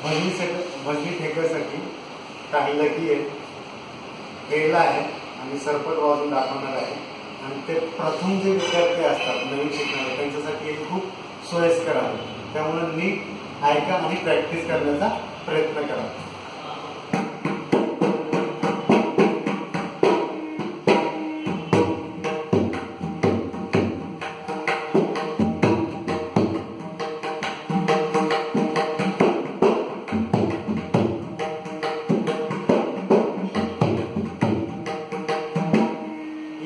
भजनी ठेक्यासाठी काही लकी आहे, खेळला आहे आणि सरपट वाजून दाखवणार आहे. आणि ते प्रथम जे विद्यार्थी असतात नवीन शिकणारे त्यांच्यासाठी हे खूप सोयीस्कर आहे. त्यामुळे नीट ऐका आणि प्रॅक्टिस करण्याचा प्रयत्न करा.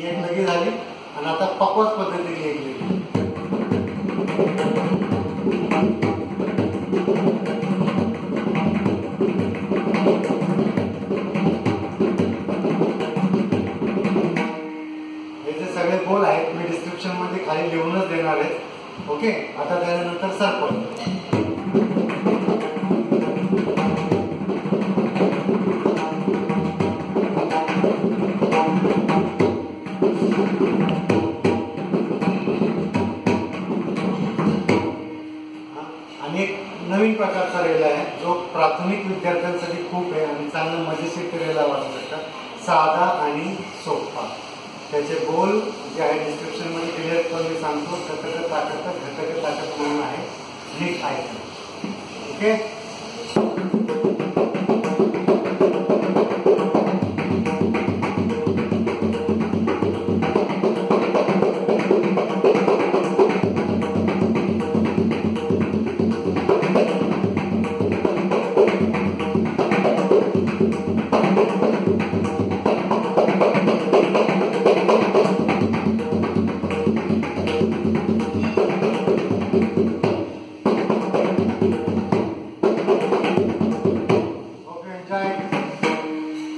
एक लगी झाली आणि आता पकवास पद्धतीने एक लगी. हे जे सगळे बोल आहेत मी डिस्क्रिप्शन मध्ये खाली लिहूनच देणार आहे. ओके, आता त्यानंतर सरपट. आणि एक नवीन प्रकारचा रेल आहे जो प्राथमिक विद्यार्थ्यांसाठी खूप आहे आणि चांगलं मजेशीर रेला वाटू शकतात. साधा आणि सोपा. त्याचे बोल जे आहे डिस्क्रिप्शन मध्ये क्लिअर करून मी सांगतो. घटक ताकद म्हणून आहे. नीट ऐका. ओके.